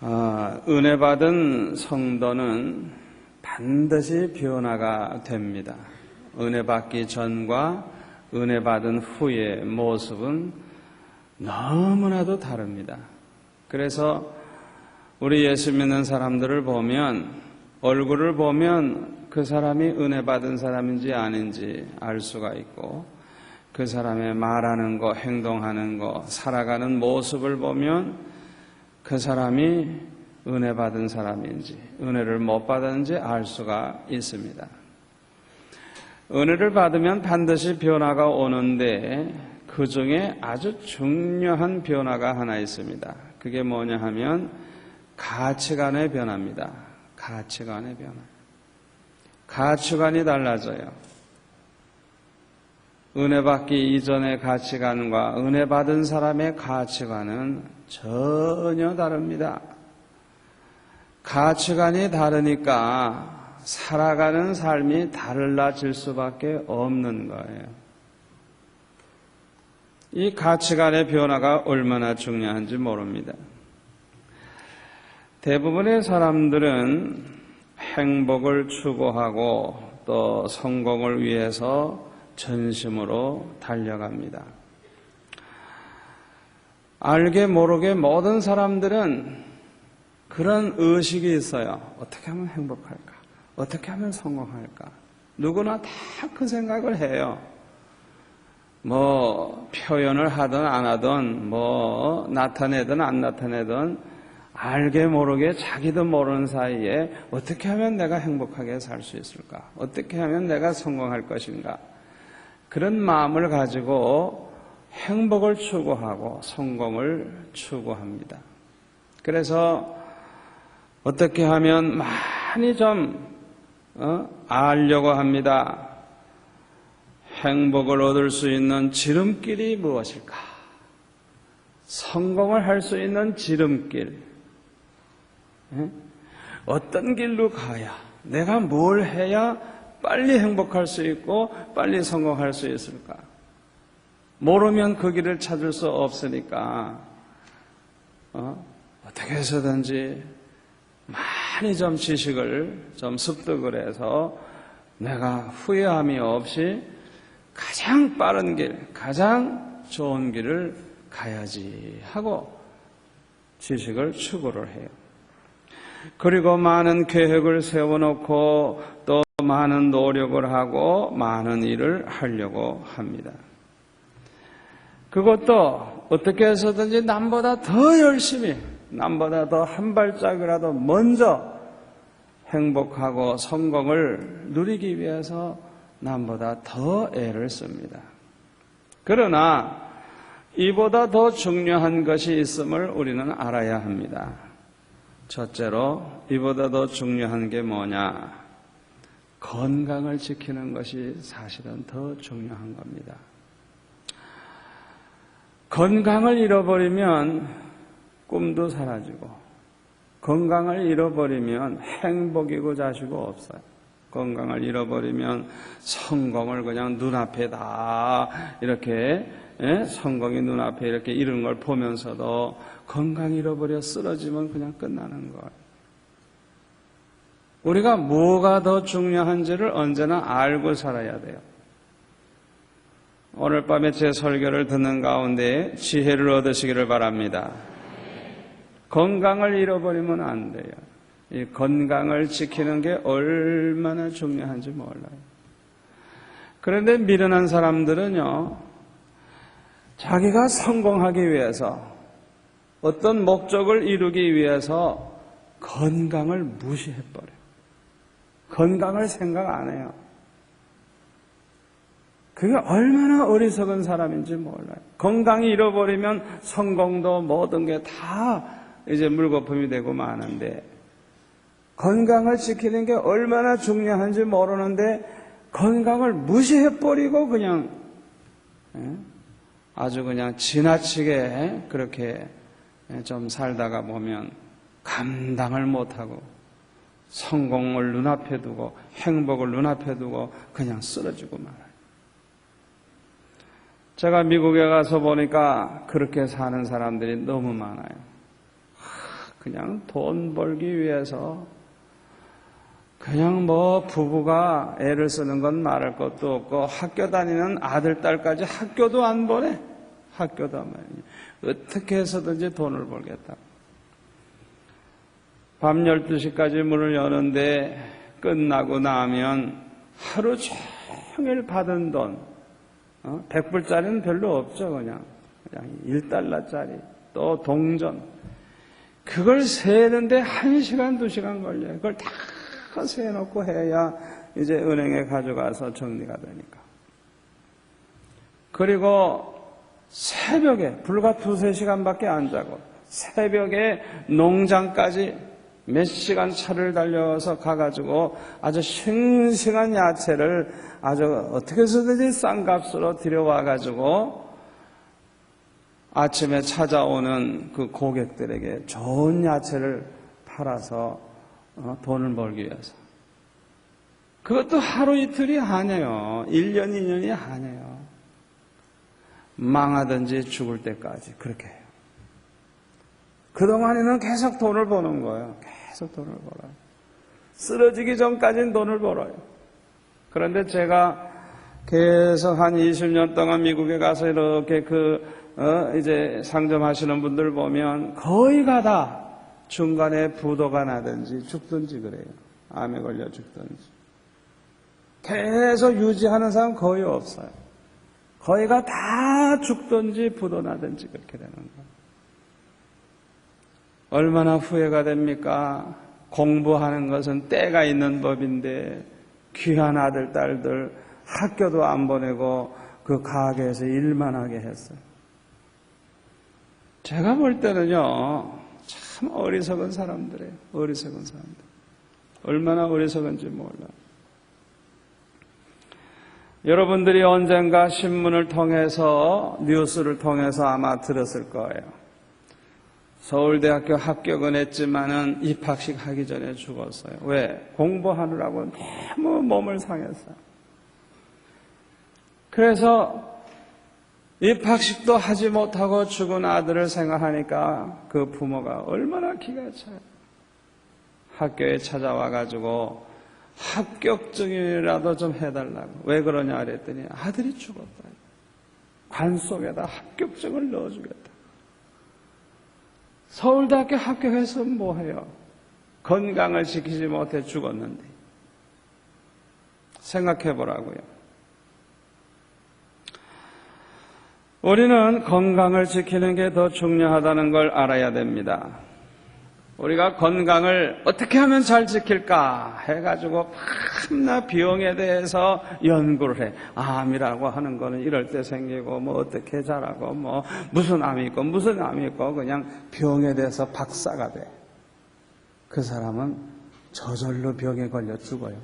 은혜 받은 성도는 반드시 변화가 됩니다. 은혜 받기 전과 은혜 받은 후의 모습은 너무나도 다릅니다. 그래서 우리 예수 믿는 사람들을 보면 얼굴을 보면 그 사람이 은혜 받은 사람인지 아닌지 알 수가 있고, 그 사람의 말하는 거, 행동하는 거, 살아가는 모습을 보면 그 사람이 은혜 받은 사람인지 은혜를 못 받았는지 알 수가 있습니다. 은혜를 받으면 반드시 변화가 오는데 그 중에 아주 중요한 변화가 하나 있습니다. 그게 뭐냐 하면 가치관의 변화입니다. 가치관의 변화. 가치관이 달라져요. 은혜 받기 이전의 가치관과 은혜 받은 사람의 가치관은 전혀 다릅니다. 가치관이 다르니까 살아가는 삶이 달라질 수밖에 없는 거예요. 이 가치관의 변화가 얼마나 중요한지 모릅니다. 대부분의 사람들은 행복을 추구하고 또 성공을 위해서 전심으로 달려갑니다. 알게 모르게 모든 사람들은 그런 의식이 있어요. 어떻게 하면 행복할까? 어떻게 하면 성공할까? 누구나 다 그 생각을 해요. 뭐 표현을 하든 안 하든 뭐 나타내든 안 나타내든 알게 모르게 자기도 모르는 사이에 어떻게 하면 내가 행복하게 살 수 있을까? 어떻게 하면 내가 성공할 것인가? 그런 마음을 가지고 행복을 추구하고 성공을 추구합니다. 그래서 어떻게 하면 많이 좀 알려고 합니다. 행복을 얻을 수 있는 지름길이 무엇일까? 성공을 할 수 있는 지름길. 어떤 길로 가야, 내가 뭘 해야 빨리 행복할 수 있고 빨리 성공할 수 있을까? 모르면 그 길을 찾을 수 없으니까 어떻게 해서든지 많이 좀 지식을 좀 습득을 해서 내가 후회함이 없이 가장 빠른 길, 가장 좋은 길을 가야지 하고 지식을 추구를 해요. 그리고 많은 계획을 세워놓고 또 많은 노력을 하고 많은 일을 하려고 합니다. 그것도 어떻게 해서든지 남보다 더 열심히, 남보다 더 한 발짝이라도 먼저 행복하고 성공을 누리기 위해서 남보다 더 애를 씁니다. 그러나 이보다 더 중요한 것이 있음을 우리는 알아야 합니다. 첫째로 이보다 더 중요한 게 뭐냐? 건강을 지키는 것이 사실은 더 중요한 겁니다. 건강을 잃어버리면 꿈도 사라지고, 건강을 잃어버리면 행복이고 자시고 없어요. 건강을 잃어버리면 성공을 그냥 눈앞에 다 이렇게, 성공이 눈앞에 이렇게 이런 걸 보면서도 건강 잃어버려 쓰러지면 그냥 끝나는 거예요. 우리가 뭐가 더 중요한지를 언제나 알고 살아야 돼요. 오늘 밤에 제 설교를 듣는 가운데 지혜를 얻으시기를 바랍니다. 건강을 잃어버리면 안 돼요. 이 건강을 지키는 게 얼마나 중요한지 몰라요. 그런데 미련한 사람들은요, 자기가 성공하기 위해서 어떤 목적을 이루기 위해서 건강을 무시해버려요. 건강을 생각 안 해요. 그게 얼마나 어리석은 사람인지 몰라요. 건강이 잃어버리면 성공도 모든 게 다 이제 물거품이 되고 마는데, 건강을 지키는 게 얼마나 중요한지 모르는데 건강을 무시해버리고 그냥 아주 그냥 지나치게 그렇게 좀 살다가 보면 감당을 못하고 성공을 눈앞에 두고 행복을 눈앞에 두고 그냥 쓰러지고 말아요. 제가 미국에 가서 보니까 그렇게 사는 사람들이 너무 많아요. 그냥 돈 벌기 위해서 그냥 뭐 부부가 애를 쓰는 건 말할 것도 없고 학교 다니는 아들, 딸까지 학교도 안 보내. 학교도 안 보내. 어떻게 해서든지 돈을 벌겠다. 밤 12시까지 문을 여는데 끝나고 나면 하루 종일 받은 돈, 100불짜리는 별로 없죠. 그냥 1달러짜리, 또 동전. 그걸 세는데 1시간, 2시간 걸려요. 그걸 다 세놓고 해야 이제 은행에 가져가서 정리가 되니까. 그리고 새벽에 불과 2-3시간밖에 안 자고 새벽에 농장까지 몇 시간 차를 달려서 가가지고 아주 싱싱한 야채를 아주 어떻게 해서든지 싼 값으로 들여와가지고 아침에 찾아오는 그 고객들에게 좋은 야채를 팔아서 돈을 벌기 위해서. 그것도 하루 이틀이 아니에요. 1년, 2년이 아니에요. 망하든지 죽을 때까지 그렇게 해요. 그동안에는 계속 돈을 버는 거예요. 계속 돈을 벌어요. 쓰러지기 전까지는 돈을 벌어요. 그런데 제가 계속 한 20년 동안 미국에 가서 이렇게 이제 상점하시는 분들 보면 거의 다 중간에 부도가 나든지 죽든지 그래요. 암에 걸려 죽든지. 계속 유지하는 사람 거의 없어요. 거의가 다 죽든지 부도 나든지 그렇게 되는 거예요. 얼마나 후회가 됩니까? 공부하는 것은 때가 있는 법인데 귀한 아들, 딸들 학교도 안 보내고 그 가게에서 일만 하게 했어요. 제가 볼 때는요, 참 어리석은 사람들이에요. 어리석은 사람들. 얼마나 어리석은지 몰라요. 여러분들이 언젠가 신문을 통해서, 뉴스를 통해서 아마 들었을 거예요. 서울대학교 합격은 했지만은 입학식 하기 전에 죽었어요. 왜? 공부하느라고 너무 몸을 상했어요. 그래서 입학식도 하지 못하고 죽은 아들을 생각하니까 그 부모가 얼마나 기가 차요. 학교에 찾아와가지고 합격증이라도 좀 해달라고. 왜 그러냐 그랬더니 아들이 죽었다. 관 속에다 합격증을 넣어주겠다. 서울대학교 합격해서 뭐해요? 건강을 지키지 못해 죽었는데. 생각해보라고요. 우리는 건강을 지키는 게 더 중요하다는 걸 알아야 됩니다. 우리가 건강을 어떻게 하면 잘 지킬까 해가지고 밤낮 병에 대해서 연구를 해. 암이라고 하는 거는 이럴 때 생기고 뭐 어떻게 자라고 뭐 무슨 암이 있고 무슨 암이 있고 그냥 병에 대해서 박사가 돼. 그 사람은 저절로 병에 걸려 죽어요.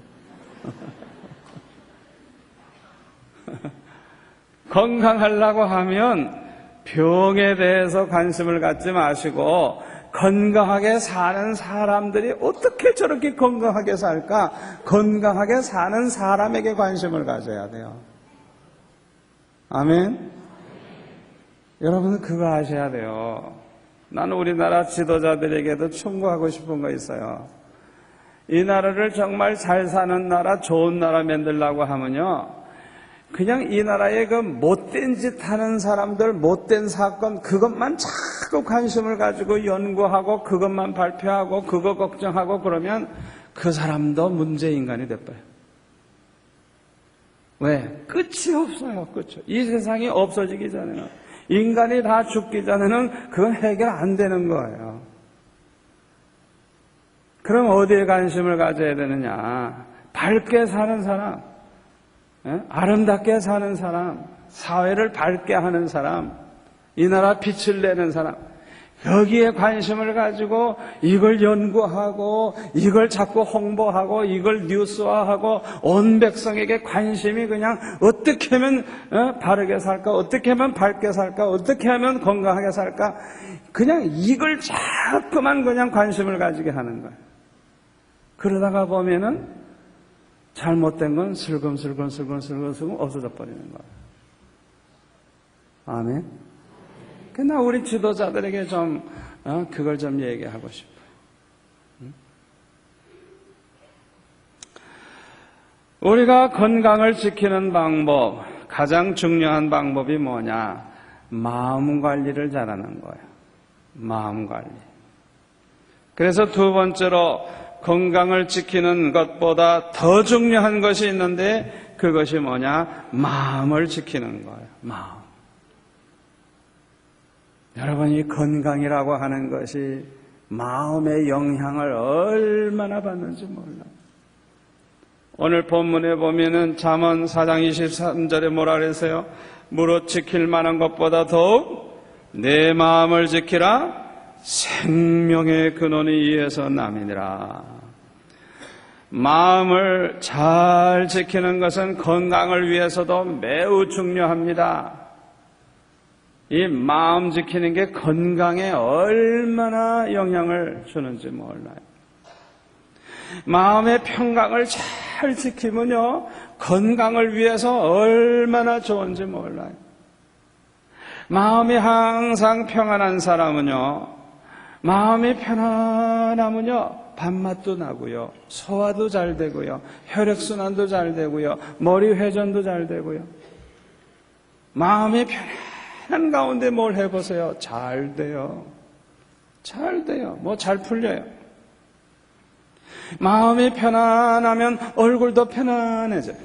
건강하려고 하면 병에 대해서 관심을 갖지 마시고 건강하게 사는 사람들이 어떻게 저렇게 건강하게 살까? 건강하게 사는 사람에게 관심을 가져야 돼요. 아멘? 여러분은 그거 아셔야 돼요. 나는 우리나라 지도자들에게도 충고하고 싶은 거 있어요. 이 나라를 정말 잘 사는 나라, 좋은 나라 만들려고 하면요. 그냥 이 나라에 그 못된 짓 하는 사람들, 못된 사건, 그것만 자꾸 관심을 가지고 연구하고, 그것만 발표하고, 그거 걱정하고 그러면 그 사람도 문제인간이 돼버려요. 왜? 끝이 없어요, 끝이. 이 세상이 없어지기 전에는, 인간이 다 죽기 전에는 그건 해결 안 되는 거예요. 그럼 어디에 관심을 가져야 되느냐? 밝게 사는 사람, 아름답게 사는 사람, 사회를 밝게 하는 사람, 이 나라 빛을 내는 사람, 여기에 관심을 가지고 이걸 연구하고 이걸 자꾸 홍보하고 이걸 뉴스화하고 온 백성에게 관심이 그냥 어떻게 하면 바르게 살까, 어떻게 하면 밝게 살까, 어떻게 하면 건강하게 살까, 그냥 이걸 자꾸만 그냥 관심을 가지게 하는 거예요. 그러다가 보면은 잘못된 건 슬금슬금 없어져 버리는 거예요. 아멘. 그러나 우리 지도자들에게 좀 그걸 좀 얘기하고 싶어요. 우리가 건강을 지키는 방법, 가장 중요한 방법이 뭐냐? 마음 관리를 잘하는 거예요. 마음 관리. 그래서 두 번째로 건강을 지키는 것보다 더 중요한 것이 있는데 그것이 뭐냐? 마음을 지키는 거예요. 마음. 여러분, 이 건강이라고 하는 것이 마음의 영향을 얼마나 받는지 몰라요. 오늘 본문에 보면은 잠언 4장 23절에 뭐라 그랬어요? 무릇 지킬 만한 것보다 더욱 내 마음을 지키라. 생명의 근원이 이에서 남이니라. 마음을 잘 지키는 것은 건강을 위해서도 매우 중요합니다. 이 마음 지키는 게 건강에 얼마나 영향을 주는지 몰라요. 마음의 평강을 잘 지키면요, 건강을 위해서 얼마나 좋은지 몰라요. 마음이 항상 평안한 사람은요, 마음이 편안하면요, 밥맛도 나고요, 소화도 잘 되고요, 혈액순환도 잘 되고요, 머리 회전도 잘 되고요. 마음이 편안한 가운데 뭘 해보세요. 잘 돼요. 잘 돼요. 뭐 잘 풀려요. 마음이 편안하면 얼굴도 편안해져요.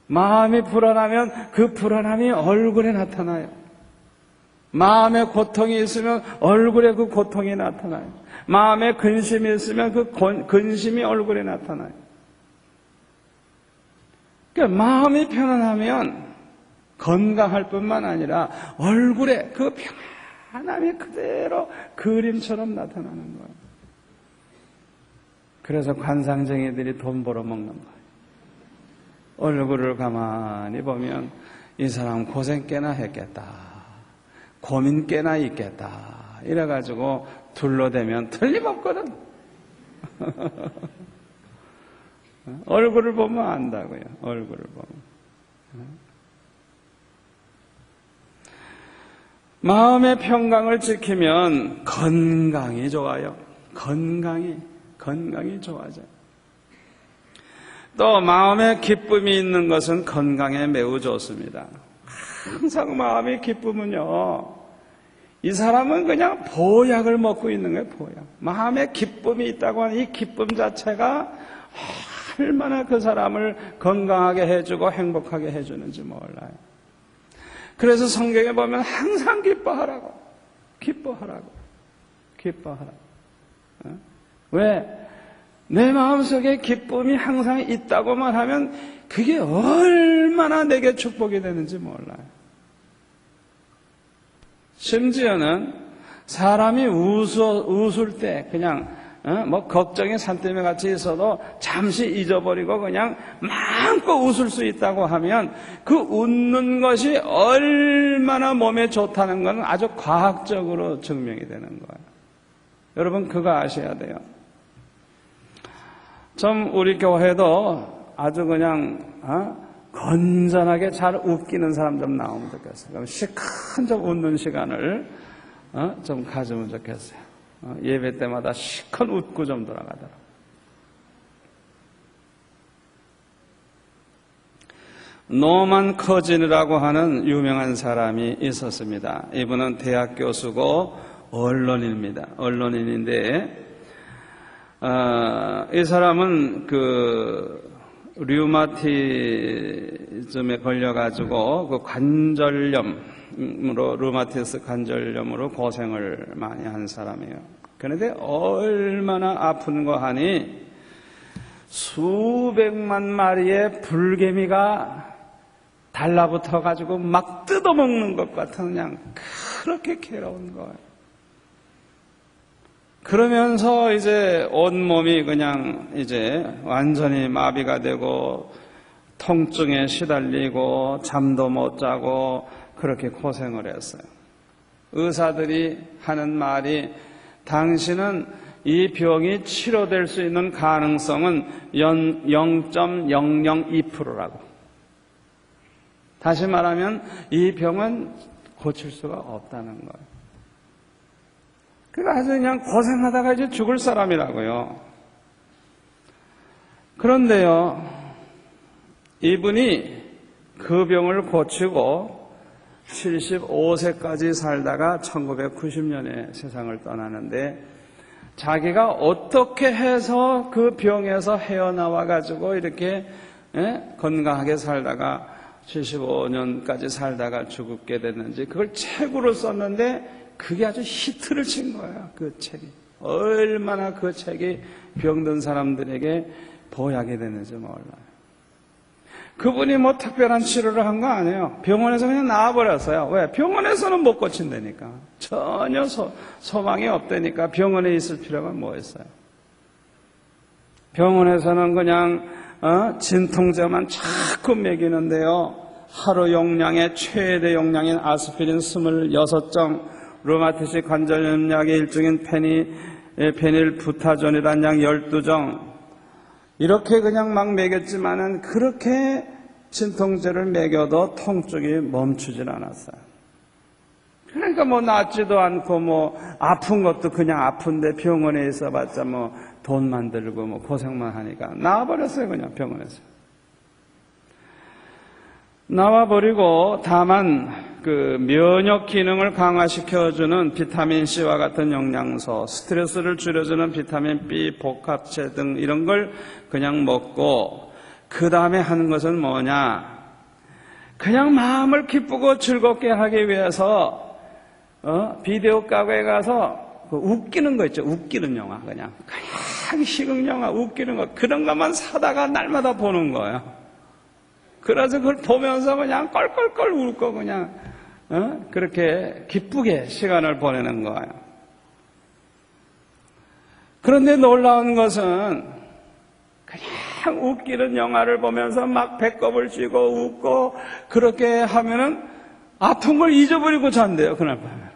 마음이 불안하면 그 불안함이 얼굴에 나타나요. 마음에 고통이 있으면 얼굴에 그 고통이 나타나요. 마음에 근심이 있으면 그 근심이 얼굴에 나타나요. 그러니까 마음이 편안하면 건강할 뿐만 아니라 얼굴에 그 편안함이 그대로 그림처럼 나타나는 거예요. 그래서 관상쟁이들이 돈 벌어먹는 거예요. 얼굴을 가만히 보면 이 사람 고생 꽤나 했겠다. 고민 꽤나 있겠다. 이래가지고 둘러대면 틀림없거든. 얼굴을 보면 안다고요. 얼굴을 보면. 마음의 평강을 지키면 건강이 좋아요. 건강이 좋아져요. 또 마음에 기쁨이 있는 것은 건강에 매우 좋습니다. 항상 마음이 기쁘면요, 이 사람은 그냥 보약을 먹고 있는 거예요. 보약. 마음에 기쁨이 있다고 하는 이 기쁨 자체가 얼마나 그 사람을 건강하게 해주고 행복하게 해주는지 몰라요. 그래서 성경에 보면 항상 기뻐하라고. 왜? 내 마음속에 기쁨이 항상 있다고만 하면 그게 얼마나 내게 축복이 되는지 몰라요. 심지어는 사람이 웃을 때 그냥 걱정이 산더미 같이 있어도 잠시 잊어버리고 그냥 마음껏 웃을 수 있다고 하면 그 웃는 것이 얼마나 몸에 좋다는 건 아주 과학적으로 증명이 되는 거예요. 여러분, 그거 아셔야 돼요. 좀 우리 교회도 아주 그냥 건전하게 잘 웃기는 사람 좀 나오면 좋겠어요. 그럼 시큰 좀 웃는 시간을 좀 가지면 좋겠어요. 예배 때마다 시큰 웃고 좀 돌아가더라. 노만 커진이라고 하는 유명한 사람이 있었습니다. 이분은 대학 교수고 언론인인데 이 사람은 그 류마티즘에 걸려가지고 그 관절염으로 류마티스 관절염으로 고생을 많이 한 사람이에요. 그런데 얼마나 아픈 거 하니 수백만 마리의 불개미가 달라붙어 가지고 막 뜯어먹는 것 같은 그냥 그렇게 괴로운 거예요. 그러면서 이제 온몸이 그냥 이제 완전히 마비가 되고 통증에 시달리고 잠도 못 자고 그렇게 고생을 했어요. 의사들이 하는 말이 당신은 이 병이 치료될 수 있는 가능성은 0.002%라고. 다시 말하면 이 병은 고칠 수가 없다는 거예요. 그러니까 아주 그냥 고생하다가 이제 죽을 사람이라고요. 그런데요, 이분이 그 병을 고치고 75세까지 살다가 1990년에 세상을 떠나는데, 자기가 어떻게 해서 그 병에서 헤어나와가지고 이렇게 건강하게 살다가 75년까지 살다가 죽게 됐는지 그걸 책으로 썼는데 그게 아주 히트를 친 거예요. 그 책이. 얼마나 그 책이 병든 사람들에게 보약이 됐는지 몰라요. 그분이 뭐 특별한 치료를 한 거 아니에요. 병원에서 그냥 나와버렸어요. 왜? 병원에서는 못 고친다니까. 전혀 소망이 없다니까 병원에 있을 필요가 뭐 있어요. 병원에서는 그냥 진통제만 자꾸 먹이는데요. 하루 용량의 최대 용량인 아스피린 26정, 류마티스 관절염약의 일종인 페닐부타존이라는 약 12정, 이렇게 그냥 막 먹였지만은 그렇게 진통제를 먹여도 통증이 멈추질 않았어요. 그러니까 뭐 낫지도 않고 뭐 아픈 것도 그냥 아픈데 병원에 있어봤자 뭐 돈만 들고 뭐 고생만 하니까 나와버렸어요. 그냥 병원에서. 나와버리고 다만 그 면역 기능을 강화시켜주는 비타민C와 같은 영양소, 스트레스를 줄여주는 비타민 B, 복합체 등 이런 걸 그냥 먹고, 그 다음에 하는 것은 뭐냐? 그냥 마음을 기쁘고 즐겁게 하기 위해서 비디오 가게에 가서 그 웃기는 거 있죠. 웃기는 영화 그냥 희극 영화 웃기는 거, 그런 것만 사다가 날마다 보는 거예요. 그래서 그걸 보면서 그냥 껄껄껄 울고 그냥 그렇게 기쁘게 시간을 보내는 거예요. 그런데 놀라운 것은 그냥 웃기는 영화를 보면서 막 배꼽을 쥐고 웃고 그렇게 하면은 아픈 걸 잊어버리고 잔대요. 그날 밤에.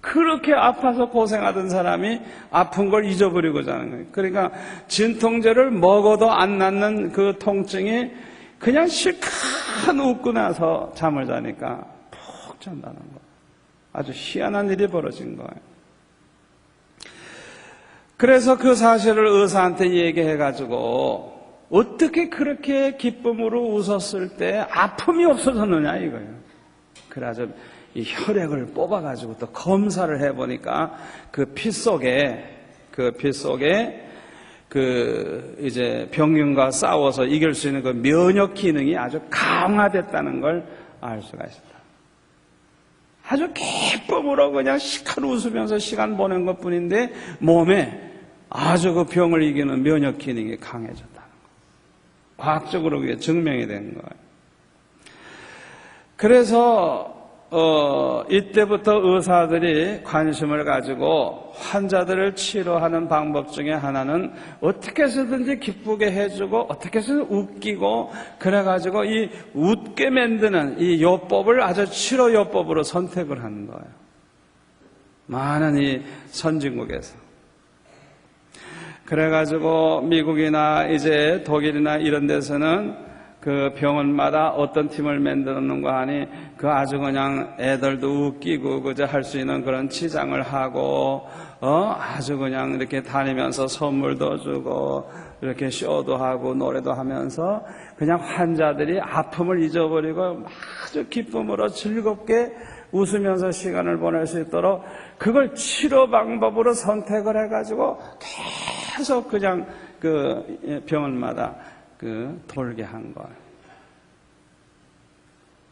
그렇게 아파서 고생하던 사람이 아픈 걸 잊어버리고 자는 거예요. 그러니까 진통제를 먹어도 안 낫는 그 통증이 그냥 실컷 웃고 나서 잠을 자니까 푹 잔다는 거예요. 아주 희한한 일이 벌어진 거예요. 그래서 그 사실을 의사한테 얘기해가지고 어떻게 그렇게 기쁨으로 웃었을 때 아픔이 없어졌느냐 이거예요. 그래서 이 혈액을 뽑아가지고 또 검사를 해보니까 그 피 속에 이제 병균과 싸워서 이길 수 있는 그 면역 기능이 아주 강화됐다는 걸 알 수가 있습니다. 아주 기쁨으로 그냥 시컷 웃으면서 시간 보낸 것 뿐인데 몸에 아주 그 병을 이기는 면역 기능이 강해졌다는 거예요. 과학적으로 그게 증명이 된 거예요. 그래서 이때부터 의사들이 관심을 가지고 환자들을 치료하는 방법 중에 하나는 어떻게 해서든지 기쁘게 해주고 어떻게 해서든 웃기고 그래가지고 이 웃게 만드는 이 요법을 아주 치료 요법으로 선택을 하는 거예요. 많은 이 선진국에서. 그래가지고 미국이나 이제 독일이나 이런 데서는 그 병원마다 어떤 팀을 만들었는가 하니 그 아주 그냥 애들도 웃기고 그저 할 수 있는 그런 치장을 하고 아주 그냥 이렇게 다니면서 선물도 주고 이렇게 쇼도 하고 노래도 하면서 그냥 환자들이 아픔을 잊어버리고 아주 기쁨으로 즐겁게 웃으면서 시간을 보낼 수 있도록 그걸 치료 방법으로 선택을 해가지고 계속 그냥 그 병원마다 돌게 한 거예요.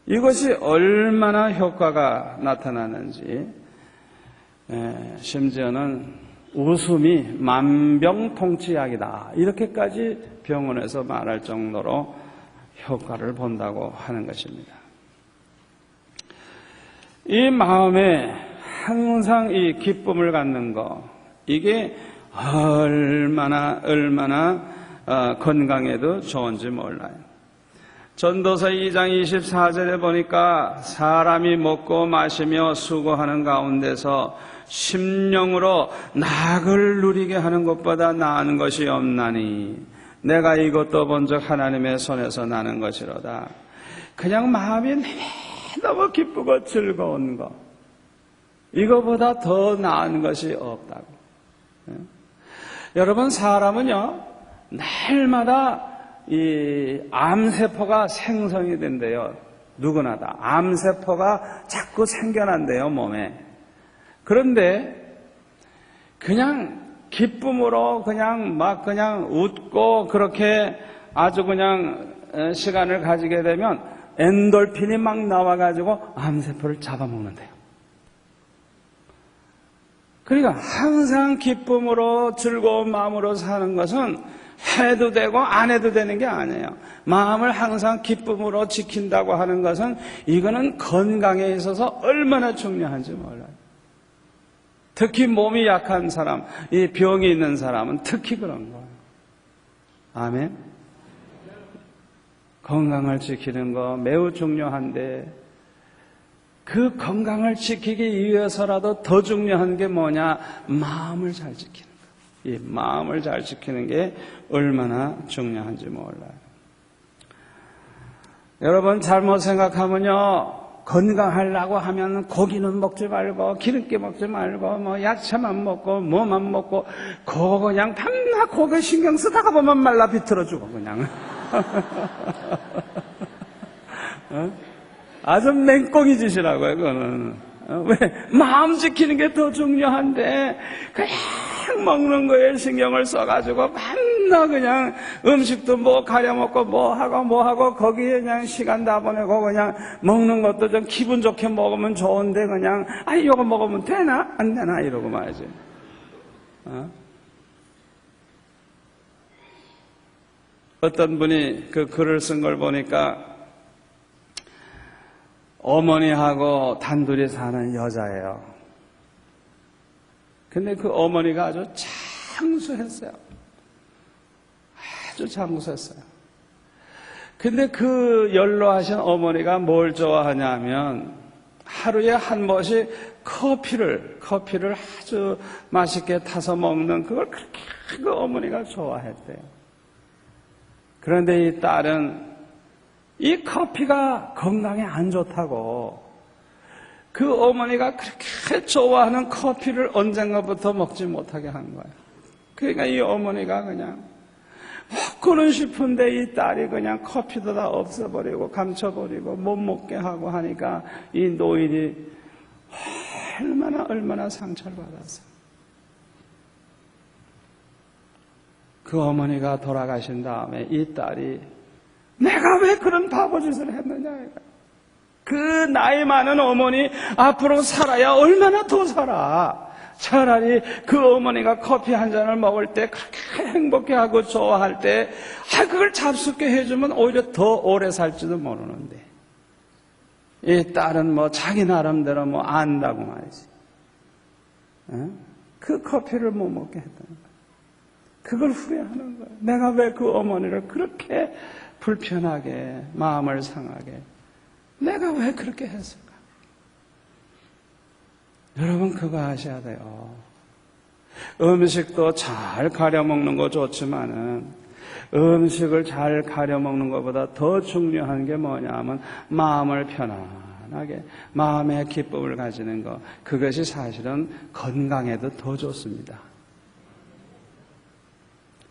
이것이 얼마나 효과가 나타나는지, 심지어는 웃음이 만병통치약이다 이렇게까지 병원에서 말할 정도로 효과를 본다고 하는 것입니다. 이 마음에 항상 이 기쁨을 갖는 거, 이게 얼마나 건강에도 좋은지 몰라요. 전도서 2장 24절에 보니까 사람이 먹고 마시며 수고하는 가운데서 심령으로 낙을 누리게 하는 것보다 나은 것이 없나니 내가 이것도 본즉 하나님의 손에서 나는 것이로다. 그냥 마음이 너무 기쁘고 즐거운 거, 이거보다 더 나은 것이 없다고. 여러분, 사람은요, 날마다 이 암세포가 생성이 된대요. 누구나 다. 암세포가 자꾸 생겨난대요, 몸에. 그런데 그냥 기쁨으로 그냥 웃고 그렇게 아주 그냥 시간을 가지게 되면 엔돌핀이 막 나와가지고 암세포를 잡아먹는데요. 그러니까 항상 기쁨으로 즐거운 마음으로 사는 것은 해도 되고 안 해도 되는 게 아니에요. 마음을 항상 기쁨으로 지킨다고 하는 것은 이거는 건강에 있어서 얼마나 중요한지 몰라요. 특히 몸이 약한 사람, 이 병이 있는 사람은 특히 그런 거예요. 아멘. 건강을 지키는 거 매우 중요한데 그 건강을 지키기 위해서라도 더 중요한 게 뭐냐? 마음을 잘 지키는 거. 이 마음을 잘 지키는 게 얼마나 중요한지 몰라요. 여러분, 잘못 생각하면요, 건강하려고 하면 고기는 먹지 말고 기름기 먹지 말고 뭐 야채만 먹고 뭐만 먹고 그거 그냥 밤낮 고기 신경 쓰다가 보면 말라 비틀어 죽어 그냥. 아주 맹꽁이 짓이라고요, 그거는. 왜? 마음 지키는 게 더 중요한데, 그냥 먹는 거에 신경을 써가지고, 맨날 그냥 음식도 뭐 가려먹고, 뭐 하고, 거기에 그냥 시간 다 보내고, 그냥 먹는 것도 좀 기분 좋게 먹으면 좋은데, 그냥, 이거 먹으면 되나? 안 되나? 이러고 말이지. 어떤 분이 그 글을 쓴 걸 보니까, 어머니하고 단둘이 사는 여자예요. 근데 그 어머니가 아주 장수했어요. 아주 장수했어요. 근데 그 연로하신 어머니가 뭘 좋아하냐면 하루에 한 번씩 커피를 아주 맛있게 타서 먹는 그걸 그렇게 그 어머니가 좋아했대요. 그런데 이 딸은 이 커피가 건강에 안 좋다고 그 어머니가 그렇게 좋아하는 커피를 언젠가부터 먹지 못하게 한 거예요. 그러니까 이 어머니가 그냥 먹고는 싶은데 이 딸이 그냥 커피도 다 없애버리고 감춰버리고 못 먹게 하고 하니까 이 노인이 얼마나 상처를 받았어요. 그 어머니가 돌아가신 다음에 이 딸이 내가 왜 그런 바보짓을 했느냐. 그 나이 많은 어머니 앞으로 살아야 얼마나 더 살아. 차라리 그 어머니가 커피 한 잔을 먹을 때 그렇게 행복해하고 좋아할 때 그걸 잡숫게 해주면 오히려 더 오래 살지도 모르는데 이 딸은 뭐 자기 나름대로 뭐 안다고 말이지. 그 커피를 못 먹게 했다는 거야. 그걸 후회하는 거야. 내가 왜 그 어머니를 그렇게 불편하게 마음을 상하게 내가 왜 그렇게 했을까? 여러분 그거 아셔야 돼요. 음식도 잘 가려 먹는 거 좋지만은 음식을 잘 가려 먹는 것보다 더 중요한 게 뭐냐면 마음을 편안하게 마음의 기쁨을 가지는 것, 그것이 사실은 건강에도 더 좋습니다.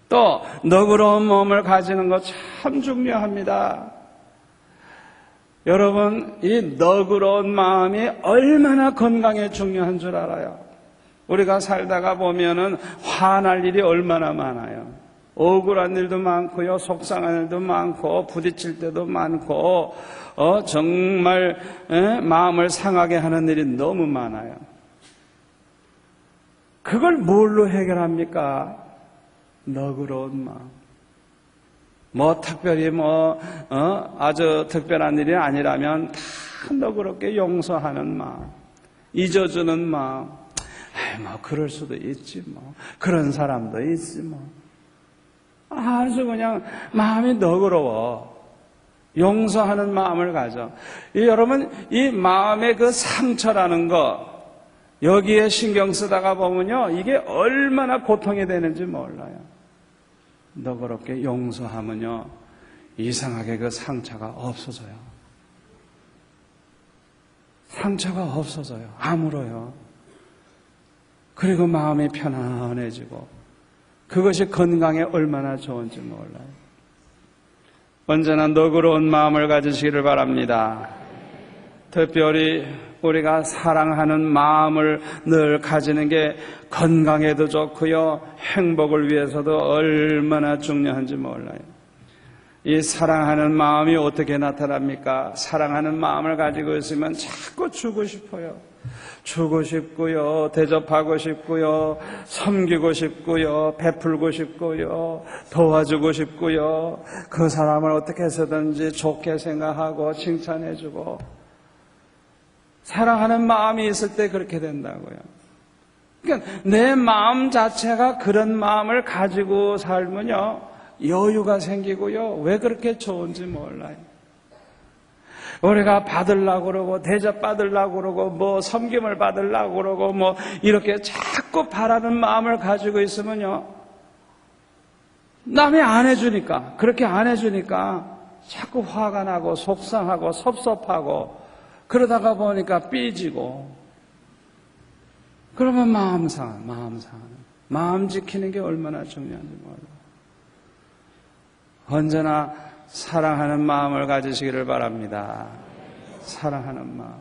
또 너그러운 몸을 가지는 것 참 중요합니다. 여러분, 이 너그러운 마음이 얼마나 건강에 중요한 줄 알아요? 우리가 살다가 보면은 화날 일이 얼마나 많아요. 억울한 일도 많고요, 속상한 일도 많고, 부딪힐 때도 많고, 정말 마음을 상하게 하는 일이 너무 많아요. 그걸 뭘로 해결합니까? 너그러운 마음. 뭐 특별히 아주 특별한 일이 아니라면 다 너그럽게 용서하는 마음, 잊어주는 마음. 뭐 그럴 수도 있지 뭐. 그런 사람도 있지 뭐. 아주 그냥 마음이 너그러워. 용서하는 마음을 가져. 여러분, 이 마음의 그 상처라는 거, 여기에 신경 쓰다가 보면요, 이게 얼마나 고통이 되는지 몰라요. 너그럽게 용서하면요, 이상하게 그 상처가 없어져요. 상처가 없어져요. 아물어요. 그리고 마음이 편안해지고 그것이 건강에 얼마나 좋은지 몰라요. 언제나 너그러운 마음을 가지시기를 바랍니다. 특별히 우리가 사랑하는 마음을 늘 가지는 게 건강에도 좋고요, 행복을 위해서도 얼마나 중요한지 몰라요. 이 사랑하는 마음이 어떻게 나타납니까? 사랑하는 마음을 가지고 있으면 자꾸 주고 싶어요. 주고 싶고요, 대접하고 싶고요, 섬기고 싶고요, 베풀고 싶고요, 도와주고 싶고요, 그 사람을 어떻게 해서든지 좋게 생각하고 칭찬해주고, 사랑하는 마음이 있을 때 그렇게 된다고요. 그러니까 내 마음 자체가 그런 마음을 가지고 살면요, 여유가 생기고요, 왜 그렇게 좋은지 몰라요. 우리가 받으려고 그러고 대접받으려고 그러고 뭐 섬김을 받으려고 그러고 뭐 이렇게 자꾸 바라는 마음을 가지고 있으면요, 남이 안 해주니까, 그렇게 안 해주니까 자꾸 화가 나고 속상하고 섭섭하고 그러다가 보니까 삐지고, 그러면 마음 상하는, 마음 지키는 게 얼마나 중요한지 몰라요. 언제나 사랑하는 마음을 가지시기를 바랍니다. 사랑하는 마음.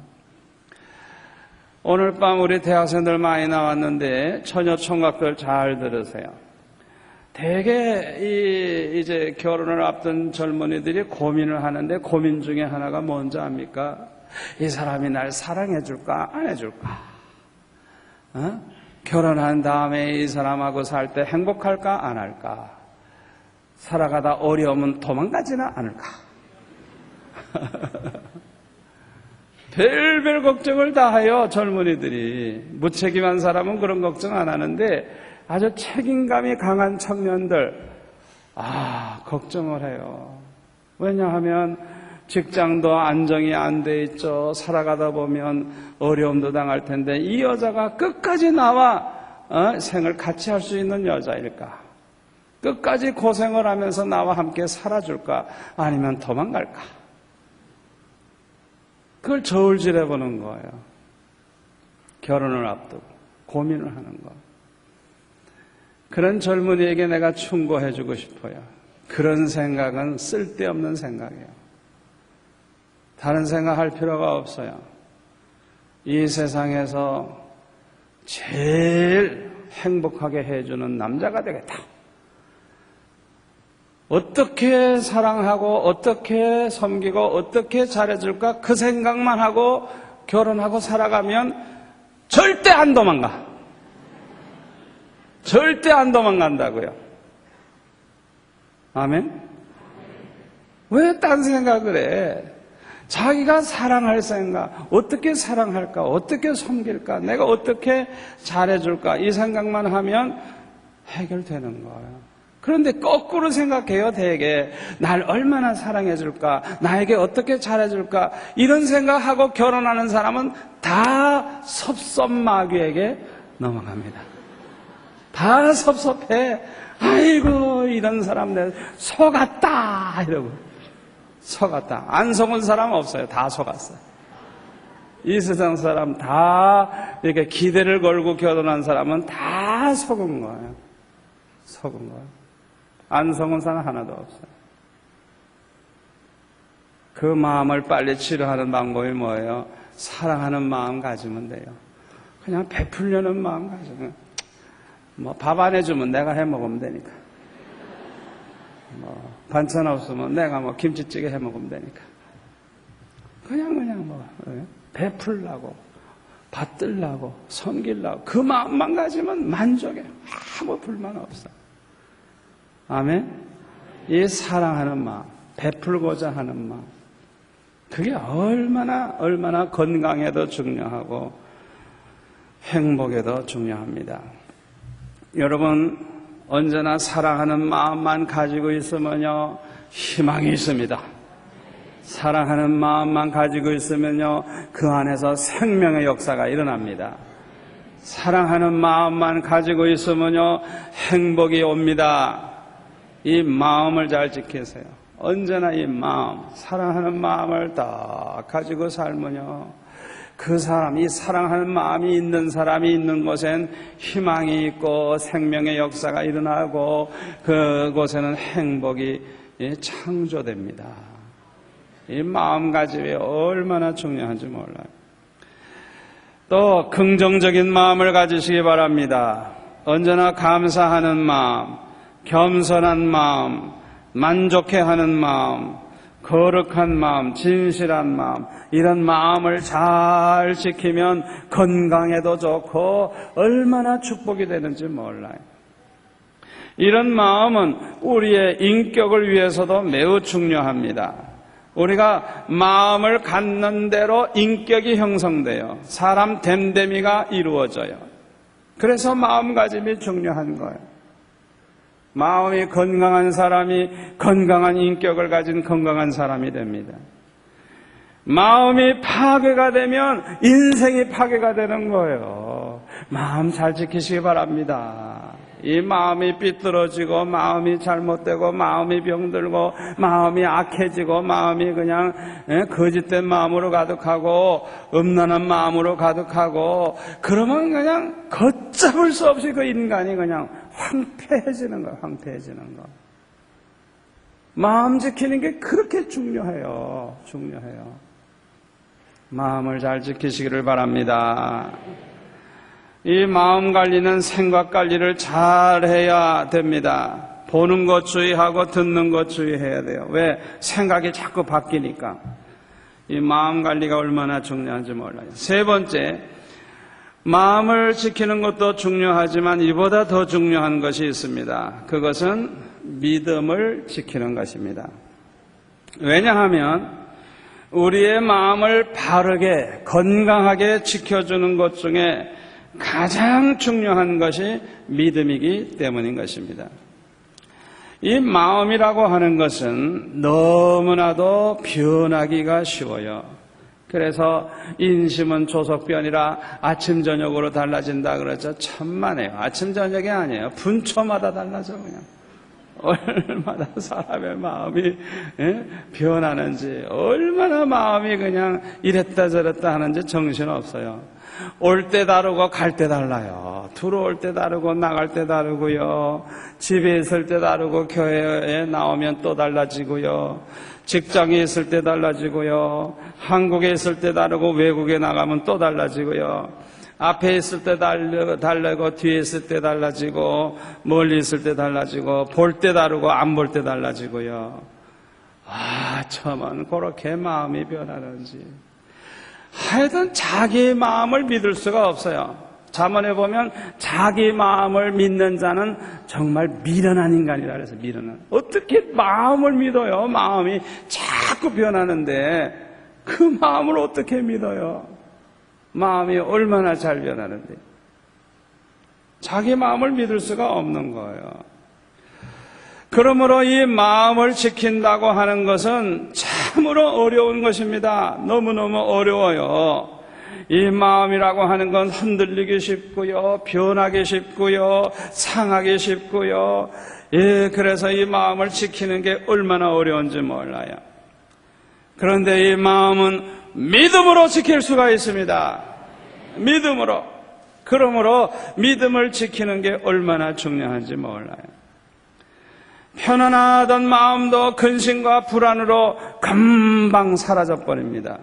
오늘 밤 우리 대학생들 많이 나왔는데 처녀 총각들 잘 들으세요. 대개 이제 결혼을 앞둔 젊은이들이 고민을 하는데, 고민 중에 하나가 뭔지 압니까? 이 사람이 날 사랑해 줄까 안 해줄까? 결혼한 다음에 이 사람하고 살 때 행복할까 안 할까? 살아가다 어려우면 도망가지나 않을까? 별별 걱정을 다 해요, 젊은이들이. 무책임한 사람은 그런 걱정 안 하는데 아주 책임감이 강한 청년들, 걱정을 해요. 왜냐하면 직장도 안정이 안 돼 있죠. 살아가다 보면 어려움도 당할 텐데 이 여자가 끝까지 나와 생을 같이 할 수 있는 여자일까? 끝까지 고생을 하면서 나와 함께 살아줄까? 아니면 도망갈까? 그걸 저울질해 보는 거예요. 결혼을 앞두고 고민을 하는 거. 그런 젊은이에게 내가 충고해 주고 싶어요. 그런 생각은 쓸데없는 생각이에요. 다른 생각할 필요가 없어요. 이 세상에서 제일 행복하게 해주는 남자가 되겠다. 어떻게 사랑하고 어떻게 섬기고 어떻게 잘해줄까, 그 생각만 하고 결혼하고 살아가면 절대 안 도망가. 절대 안 도망간다고요. 아멘? 왜 딴 생각을 해? 자기가 사랑할 생각, 어떻게 사랑할까, 어떻게 섬길까, 내가 어떻게 잘해줄까, 이 생각만 하면 해결되는 거예요. 그런데 거꾸로 생각해요. 되게 날 얼마나 사랑해줄까, 나에게 어떻게 잘해줄까, 이런 생각하고 결혼하는 사람은 다 섭섭마귀에게 넘어갑니다. 다 섭섭해. 아이고 이런 사람 내 속았다 이러고. 속았다. 안 속은 사람 없어요. 다 속았어요. 이 세상 사람 다 이렇게 기대를 걸고 결혼한 사람은 다 속은 거예요. 속은 거예요. 안 속은 사람 하나도 없어요. 그 마음을 빨리 치료하는 방법이 뭐예요? 사랑하는 마음 가지면 돼요. 그냥 베풀려는 마음 가지면, 뭐 밥 안 해주면 내가 해 먹으면 되니까, 뭐 반찬 없으면 내가 뭐 김치찌개 해 먹으면 되니까, 그냥 뭐 베풀라고, 받들라고, 섬기려고 그 마음만 가지면 만족해. 아무 불만 없어. 아멘? 이 사랑하는 마음, 베풀고자 하는 마음, 그게 얼마나 건강에도 중요하고 행복에도 중요합니다. 여러분, 언제나 사랑하는 마음만 가지고 있으면요, 희망이 있습니다. 사랑하는 마음만 가지고 있으면요, 그 안에서 생명의 역사가 일어납니다. 사랑하는 마음만 가지고 있으면요, 행복이 옵니다. 이 마음을 잘 지키세요. 언제나 이 마음, 사랑하는 마음을 딱 가지고 살면요, 그 사람이 사랑하는 마음이 있는 사람이 있는 곳엔 희망이 있고 생명의 역사가 일어나고 그곳에는 행복이 창조됩니다. 이 마음가짐이 얼마나 중요한지 몰라요. 또 긍정적인 마음을 가지시기 바랍니다. 언제나 감사하는 마음, 겸손한 마음, 만족해하는 마음, 거룩한 마음, 진실한 마음, 이런 마음을 잘 지키면 건강에도 좋고 얼마나 축복이 되는지 몰라요. 이런 마음은 우리의 인격을 위해서도 매우 중요합니다. 우리가 마음을 갖는 대로 인격이 형성돼요. 사람 됨됨이가 이루어져요. 그래서 마음가짐이 중요한 거예요. 마음이 건강한 사람이 건강한 인격을 가진 건강한 사람이 됩니다. 마음이 파괴가 되면 인생이 파괴가 되는 거예요. 마음 잘 지키시기 바랍니다. 이 마음이 삐뚤어지고 마음이 잘못되고 마음이 병들고 마음이 악해지고 마음이 그냥 거짓된 마음으로 가득하고 음란한 마음으로 가득하고 그러면 그냥 걷잡을 수 없이 그 인간이 그냥 황폐해지는 거예요. 황폐해지는 거. 마음 지키는 게 그렇게 중요해요. 마음을 잘 지키시기를 바랍니다. 이 마음 관리는 생각 관리를 잘 해야 됩니다. 보는 것 주의하고 듣는 것 주의해야 돼요. 왜? 생각이 자꾸 바뀌니까. 이 마음 관리가 얼마나 중요한지 몰라요. 세 번째, 마음을 지키는 것도 중요하지만 이보다 더 중요한 것이 있습니다. 그것은 믿음을 지키는 것입니다. 왜냐하면 우리의 마음을 바르게 건강하게 지켜주는 것 중에 가장 중요한 것이 믿음이기 때문인 것입니다. 이 마음이라고 하는 것은 너무나도 변하기가 쉬워요. 그래서 인심은 조석변이라 아침 저녁으로 달라진다 그러죠. 천만에요. 아침 저녁이 아니에요. 분초마다 달라져 그냥. 얼마나 사람의 마음이 변하는지, 얼마나 마음이 그냥 이랬다 저랬다 하는지 정신없어요. 올 때 다르고 갈 때 달라요. 들어올 때 다르고 나갈 때 다르고요. 집에 있을 때 다르고 교회에 나오면 또 달라지고요. 직장에 있을 때 달라지고요. 한국에 있을 때 다르고 외국에 나가면 또 달라지고요. 앞에 있을 때 달라고 뒤에 있을 때 달라지고 멀리 있을 때 달라지고 볼 때 다르고 안 볼 때 달라지고요. 참은 그렇게 마음이 변하는지. 하여튼 자기 마음을 믿을 수가 없어요. 잠언에 보면 자기 마음을 믿는 자는 정말 미련한 인간이라 그래서 미련한. 어떻게 마음을 믿어요? 마음이 자꾸 변하는데 그 마음을 어떻게 믿어요? 마음이 얼마나 잘 변하는데 자기 마음을 믿을 수가 없는 거예요. 그러므로 이 마음을 지킨다고 하는 것은 참으로 어려운 것입니다. 너무너무 어려워요. 이 마음이라고 하는 건 흔들리기 쉽고요, 변하기 쉽고요, 상하기 쉽고요. 그래서 이 마음을 지키는 게 얼마나 어려운지 몰라요. 그런데 이 마음은 믿음으로 지킬 수가 있습니다. 믿음으로. 그러므로 믿음을 지키는 게 얼마나 중요한지 몰라요. 편안하던 마음도 근심과 불안으로 금방 사라져버립니다.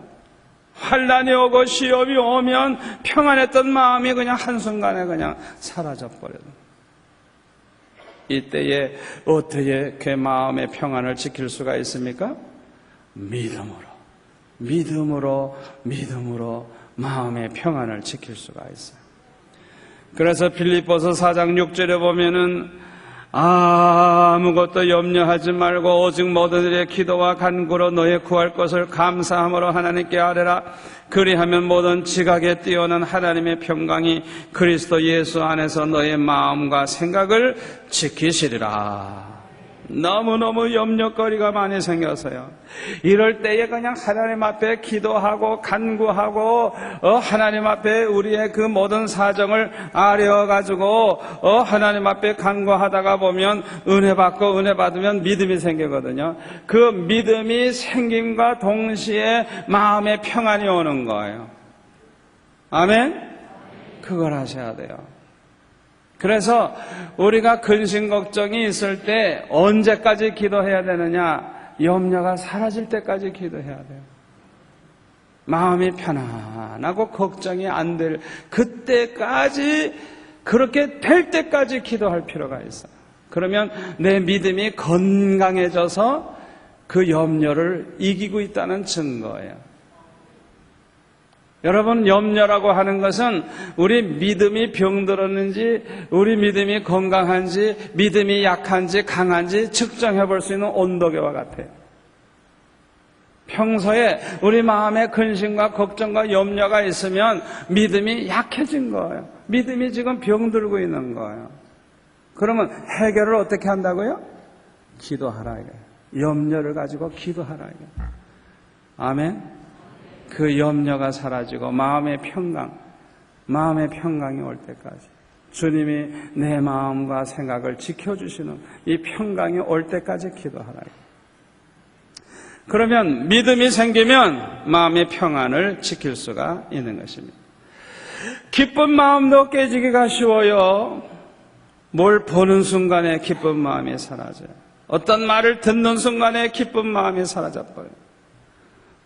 환난이 오고 시험이 오면 평안했던 마음이 그냥 한순간에 그냥 사라져버려요. 이때에 어떻게 그 마음의 평안을 지킬 수가 있습니까? 믿음으로 마음의 평안을 지킬 수가 있어요. 그래서 빌립보서 4장 6절에 보면은 아무것도 염려하지 말고 오직 모든 일에 기도와 간구로 너의 구할 것을 감사함으로 하나님께 아뢰라. 그리하면 모든 지각에 뛰어난 하나님의 평강이 그리스도 예수 안에서 너의 마음과 생각을 지키시리라. 너무너무 염려거리가 많이 생겨서요. 이럴 때에 그냥 하나님 앞에 기도하고 간구하고 하나님 앞에 우리의 그 모든 사정을 아뢰어가지고 하나님 앞에 간구하다가 보면 은혜 받고 은혜 받으면 믿음이 생기거든요. 그 믿음이 생김과 동시에 마음의 평안이 오는 거예요. 아멘? 그걸 하셔야 돼요. 그래서 우리가 근심 걱정이 있을 때 언제까지 기도해야 되느냐? 염려가 사라질 때까지 기도해야 돼요. 마음이 편안하고 걱정이 안 될 그때까지, 그렇게 될 때까지 기도할 필요가 있어요. 그러면 내 믿음이 건강해져서 그 염려를 이기고 있다는 증거예요. 여러분, 염려라고 하는 것은 우리 믿음이 병들었는지, 우리 믿음이 건강한지, 믿음이 약한지 강한지 측정해 볼 수 있는 온도계와 같아요. 평소에 우리 마음에 근심과 걱정과 염려가 있으면 믿음이 약해진 거예요. 믿음이 지금 병들고 있는 거예요. 그러면 해결을 어떻게 한다고요? 기도하라 이거예요. 염려를 가지고 기도하라 이거예요. 아멘? 그 염려가 사라지고 마음의 평강이 올 때까지, 주님이 내 마음과 생각을 지켜주시는 이 평강이 올 때까지 기도하라. 그러면 믿음이 생기면 마음의 평안을 지킬 수가 있는 것입니다. 기쁜 마음도 깨지기가 쉬워요. 뭘 보는 순간에 기쁜 마음이 사라져요. 어떤 말을 듣는 순간에 기쁜 마음이 사라져버려요.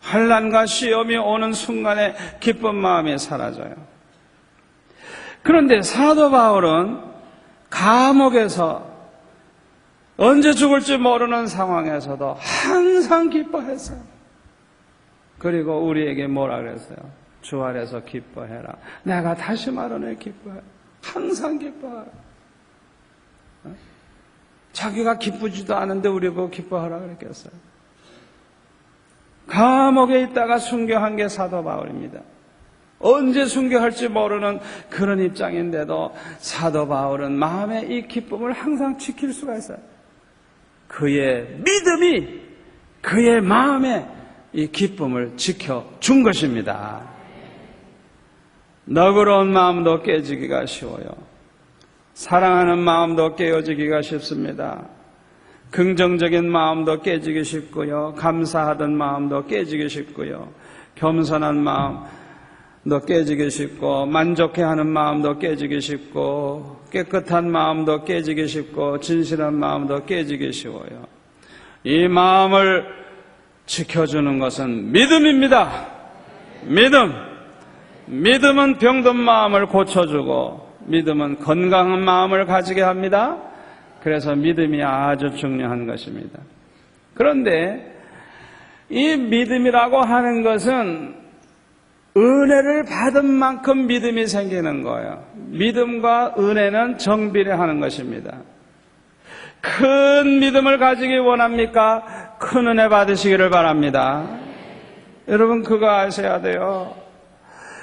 환난과 시험이 오는 순간에 기쁜 마음이 사라져요. 그런데 사도 바울은 감옥에서 언제 죽을지 모르는 상황에서도 항상 기뻐했어요. 그리고 우리에게 뭐라 그랬어요? 주 안에서 기뻐해라. 내가 다시 말하네, 기뻐해. 항상 기뻐하라. 자기가 기쁘지도 않은데 우리고 기뻐하라 그랬겠어요. 감옥에 있다가 순교한 게 사도 바울입니다. 언제 순교할지 모르는 그런 입장인데도 사도 바울은 마음의 이 기쁨을 항상 지킬 수가 있어요. 그의 믿음이 그의 마음에 이 기쁨을 지켜준 것입니다. 너그러운 마음도 깨지기가 쉬워요. 사랑하는 마음도 깨어지기가 쉽습니다. 긍정적인 마음도 깨지기 쉽고요. 감사하던 마음도 깨지기 쉽고요. 겸손한 마음도 깨지기 쉽고, 만족해하는 마음도 깨지기 쉽고, 깨끗한 마음도 깨지기 쉽고, 진실한 마음도 깨지기 쉬워요. 이 마음을 지켜주는 것은 믿음입니다. 믿음은 병든 마음을 고쳐주고, 믿음은 건강한 마음을 가지게 합니다. 그래서 믿음이 아주 중요한 것입니다. 그런데 이 믿음이라고 하는 것은 은혜를 받은 만큼 믿음이 생기는 거예요. 믿음과 은혜는 정비례하는 것입니다. 큰 믿음을 가지기 원합니까? 큰 은혜 받으시기를 바랍니다. 여러분, 그거 아셔야 돼요.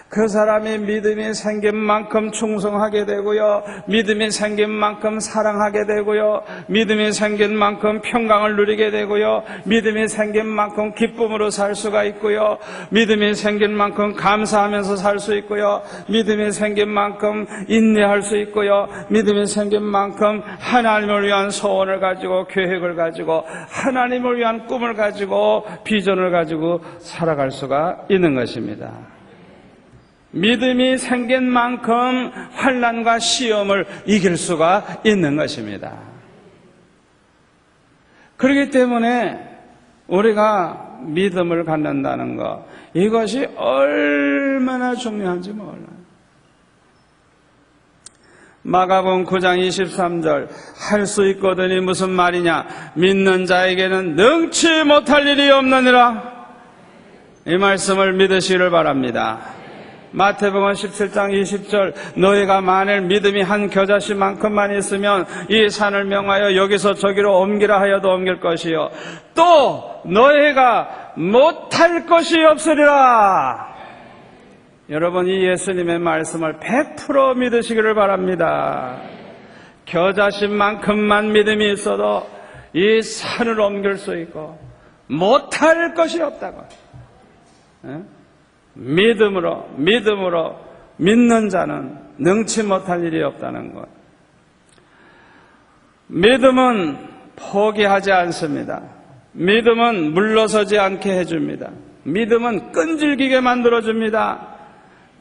그 사람이 믿음이 생긴 만큼 충성하게 되고요. 믿음이 생긴 만큼 사랑하게 되고요. 믿음이 생긴 만큼 평강을 누리게 되고요. 믿음이 생긴 만큼 기쁨으로 살 수가 있고요. 믿음이 생긴 만큼 감사하면서 살 수 있고요. 믿음이 생긴 만큼 인내할 수 있고요. 믿음이 생긴 만큼 하나님을 위한 소원을 가지고, 계획을 가지고, 하나님을 위한 꿈을 가지고, 비전을 가지고 살아갈 수가 있는 것입니다. 믿음이 생긴 만큼 환난과 시험을 이길 수가 있는 것입니다. 그렇기 때문에 우리가 믿음을 갖는다는 것, 이것이 얼마나 중요한지 몰라요. 마가복음 9장 23절, 할 수 있거든이 무슨 말이냐? 믿는 자에게는 능치 못할 일이 없느니라. 이 말씀을 믿으시기를 바랍니다. 마태복음 17장 20절, 너희가 만일 믿음이 한 겨자씨만큼만 있으면 이 산을 명하여 여기서 저기로 옮기라 하여도 옮길 것이요, 또 너희가 못할 것이 없으리라. 여러분, 이 예수님의 말씀을 100% 믿으시기를 바랍니다. 겨자씨만큼만 믿음이 있어도 이 산을 옮길 수 있고 못할 것이 없다고. 믿음으로 믿는 자는 능치 못할 일이 없다는 것. 믿음은 포기하지 않습니다. 믿음은 물러서지 않게 해줍니다. 믿음은 끈질기게 만들어줍니다.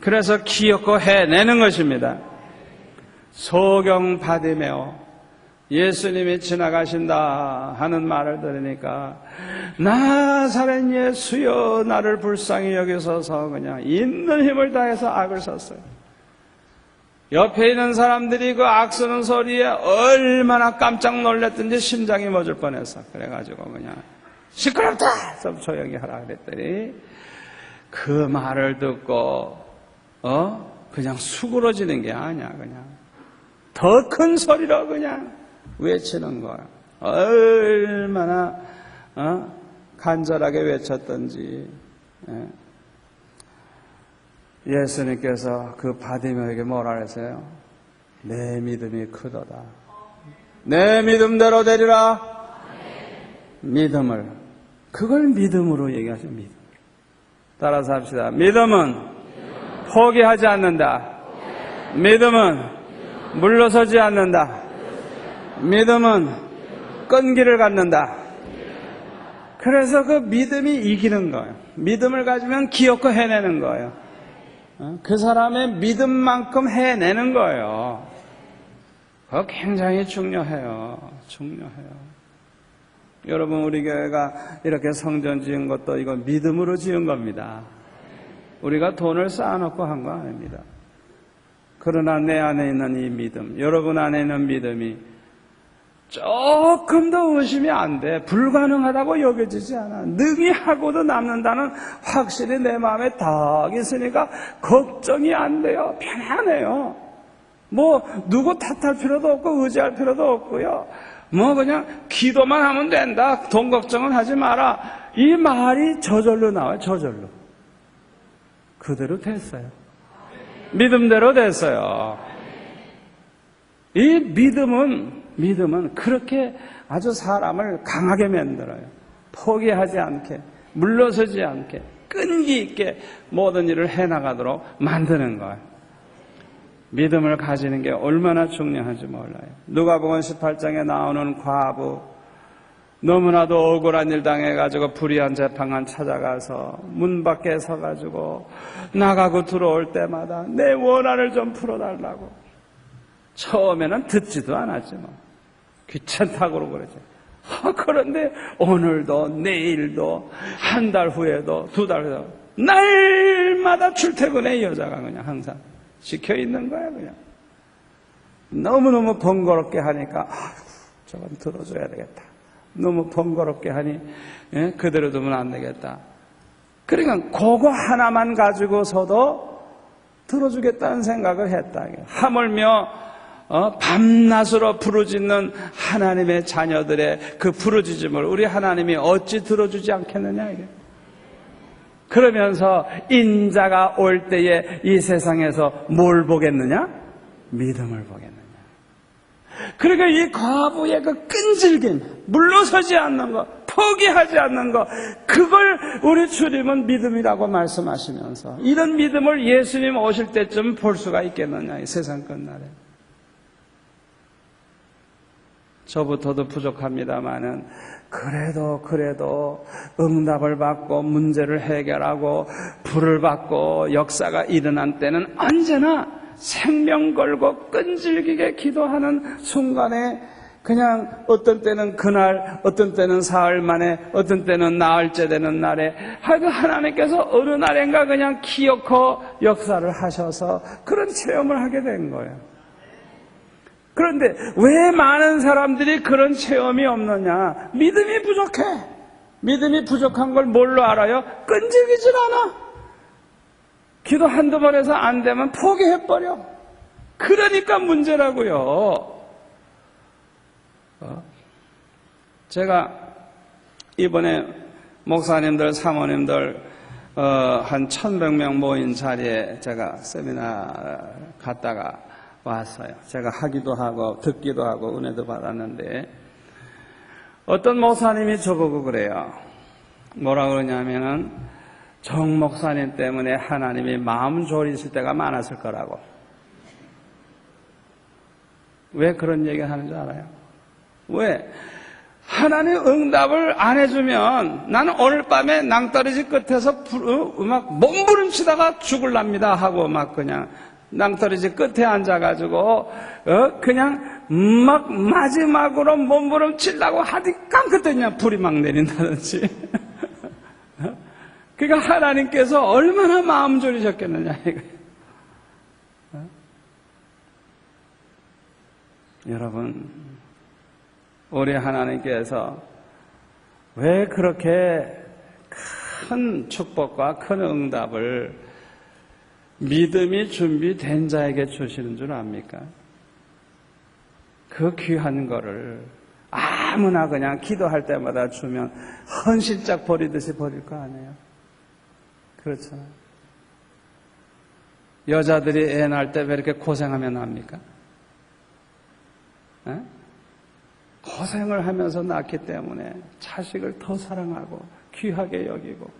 그래서 기어코 해내는 것입니다. 소경 바디메오, 예수님이 지나가신다 하는 말을 들으니까 나사렛 예수여 나를 불쌍히 여기소서 그냥 있는 힘을 다해서 악을 썼어요. 옆에 있는 사람들이 그 악 쓰는 소리에 얼마나 깜짝 놀랐든지 심장이 멎을 뻔했어. 그래가지고 그냥 시끄럽다! 좀 조용히 하라 그랬더니 그 말을 듣고 그냥 수그러지는 게 아니야. 그냥 더 큰 소리로 그냥 외치는 거야. 얼마나 간절하게 외쳤던지. 예수님께서 그 바디메오에게 뭐라 그랬어요? 내 믿음이 크도다. 내 믿음대로 되리라. 믿음을, 그걸 믿음으로 얘기하죠. 믿음. 따라서 합시다. 믿음은 포기하지 않는다. 믿음은 물러서지 않는다. 믿음은 끈기를 갖는다. 그래서 그 믿음이 이기는 거예요. 믿음을 가지면 기어코 해내는 거예요. 그 사람의 믿음만큼 해내는 거예요. 그거 굉장히 중요해요. 중요해요. 여러분, 우리 교회가 이렇게 성전 지은 것도 이건 믿음으로 지은 겁니다. 우리가 돈을 쌓아놓고 한 거 아닙니다. 그러나 내 안에 있는 이 믿음, 여러분 안에 있는 믿음이 조금 더 의심이 안 돼. 불가능하다고 여겨지지 않아. 능히 하고도 남는다는 확실히 내 마음에 딱 있으니까 걱정이 안 돼요. 편안해요. 뭐 누구 탓할 필요도 없고 의지할 필요도 없고요. 뭐 그냥 기도만 하면 된다. 돈 걱정은 하지 마라. 이 말이 저절로 나와요. 저절로. 그대로 됐어요. 믿음대로 됐어요. 이 믿음은 그렇게 아주 사람을 강하게 만들어요. 포기하지 않게, 물러서지 않게, 끈기 있게 모든 일을 해나가도록 만드는 거예요. 믿음을 가지는 게 얼마나 중요한지 몰라요. 누가복음 18장에 나오는 과부, 너무나도 억울한 일 당해가지고 불의한 재판관 찾아가서 문 밖에 서가지고 나가고 들어올 때마다 내 원한을 좀 풀어달라고. 처음에는 듣지도 않았지 뭐. 귀찮다고 그러지. 그런데 오늘도 내일도 한 달 후에도 두 달 후에도 날마다 출퇴근에 이 여자가 그냥 항상 지켜 있는 거야 그냥. 너무너무 번거롭게 하니까 저건 들어줘야 되겠다. 너무 번거롭게 하니 그대로 두면 안 되겠다. 그러니까 그거 하나만 가지고서도 들어주겠다는 생각을 했다. 하물며 밤낮으로 부르짖는 하나님의 자녀들의 그 부르짖음을 우리 하나님이 어찌 들어주지 않겠느냐 이게. 그러면서 인자가 올 때에 이 세상에서 뭘 보겠느냐? 믿음을 보겠느냐. 그러니까 이 과부의 그 끈질김, 물러서지 않는 것, 포기하지 않는 것, 그걸 우리 주님은 믿음이라고 말씀하시면서 이런 믿음을 예수님 오실 때쯤 볼 수가 있겠느냐 이 세상 끝날에. 저부터도 부족합니다마는 그래도 응답을 받고 문제를 해결하고 불을 받고 역사가 일어난 때는 언제나 생명 걸고 끈질기게 기도하는 순간에 그냥 어떤 때는 그날, 어떤 때는 사흘 만에, 어떤 때는 나흘째 되는 날에 하나님께서 어느 날인가 그냥 기어코 역사를 하셔서 그런 체험을 하게 된 거예요. 그런데 왜 많은 사람들이 그런 체험이 없느냐? 믿음이 부족해. 믿음이 부족한 걸 뭘로 알아요? 끈질기질 않아. 기도 한두 번 해서 안 되면 포기해버려. 그러니까 문제라고요. 제가 이번에 목사님들, 사모님들 한 1,100명 모인 자리에 제가 세미나 갔다가 왔어요. 제가 하기도 하고 듣기도 하고 은혜도 받았는데 어떤 목사님이 저보고 그래요. 뭐라 그러냐면은 정 목사님 때문에 하나님이 마음 졸이실 때가 많았을 거라고. 왜 그런 얘기를 하는 줄 알아요? 왜? 하나님 응답을 안 해주면 나는 오늘 밤에 낭떠러지 끝에서 막 몸부림치다가 죽을랍니다 하고 막 그냥 낭떠러지 끝에 앉아가지고 그냥 막 마지막으로 몸부림치려고 하니까 그때 그냥 불이 막 내린다든지. 그러니까 하나님께서 얼마나 마음 졸이셨겠느냐 이거예요. 여러분, 우리 하나님께서 왜 그렇게 큰 축복과 큰 응답을 믿음이 준비된 자에게 주시는 줄 압니까? 그 귀한 거를 아무나 그냥 기도할 때마다 주면 헌신짝 버리듯이 버릴 거 아니에요? 그렇잖아요. 여자들이 애 낳을 때 왜 이렇게 고생하면 합니까? 에? 고생을 하면서 낳기 때문에 자식을 더 사랑하고 귀하게 여기고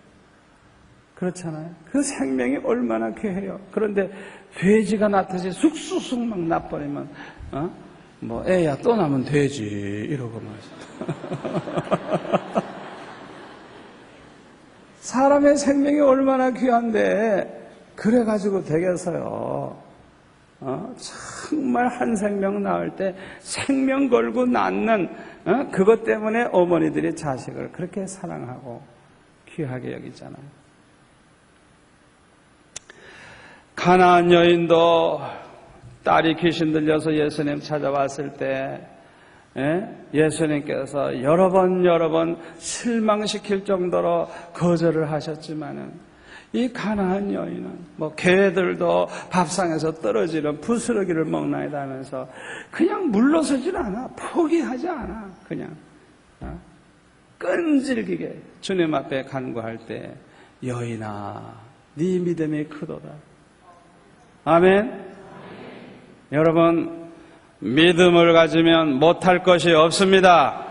그렇잖아요. 그 생명이 얼마나 귀해요. 그런데 돼지가 낳듯이 쑥쑥쑥 막 낳버리면 뭐 애야 또 낳으면 되지 이러고 말이죠. 사람의 생명이 얼마나 귀한데 그래가지고 되겠어요. 정말 한 생명 낳을 때 생명 걸고 낳는 그것 때문에 어머니들이 자식을 그렇게 사랑하고 귀하게 여기잖아요. 가나안 여인도 딸이 귀신 들려서 예수님 찾아왔을 때 예수님께서 여러 번 실망시킬 정도로 거절을 하셨지만은 이 가나안 여인은 뭐 개들도 밥상에서 떨어지는 부스러기를 먹나이다 하면서 그냥 물러서질 않아. 포기하지 않아. 그냥 끈질기게 주님 앞에 간구할 때 여인아 네 믿음이 크도다. 아멘. 여러분 믿음을 가지면 못할 것이 없습니다.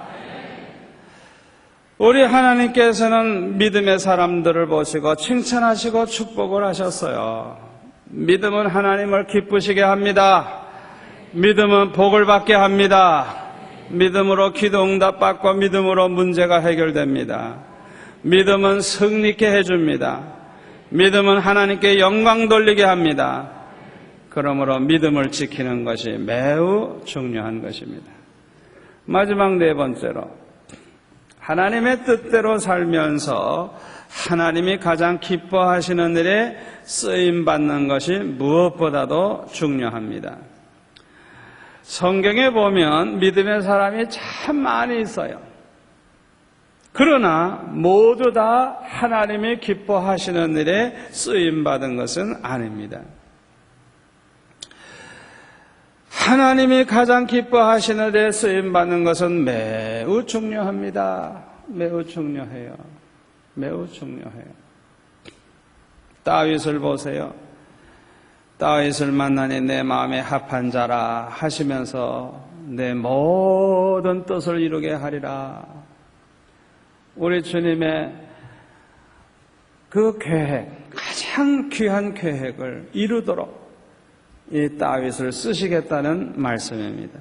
우리 하나님께서는 믿음의 사람들을 보시고 칭찬하시고 축복을 하셨어요. 믿음은 하나님을 기쁘시게 합니다. 믿음은 복을 받게 합니다. 믿음으로 기도 응답받고 믿음으로 문제가 해결됩니다. 믿음은 승리케 해줍니다. 믿음은 하나님께 영광 돌리게 합니다. 그러므로 믿음을 지키는 것이 매우 중요한 것입니다. 마지막 네 번째로 하나님의 뜻대로 살면서 하나님이 가장 기뻐하시는 일에 쓰임받는 것이 무엇보다도 중요합니다. 성경에 보면 믿음의 사람이 참 많이 있어요. 그러나 모두 다 하나님이 기뻐하시는 일에 쓰임받은 것은 아닙니다. 하나님이 가장 기뻐하시는 데 쓰임받는 것은 매우 중요합니다. 매우 중요해요. 매우 중요해요. 다윗을 보세요. 다윗을 만나니 내 마음에 합한 자라 하시면서 내 모든 뜻을 이루게 하리라. 우리 주님의 그 계획, 가장 귀한 계획을 이루도록 이 다윗을 쓰시겠다는 말씀입니다.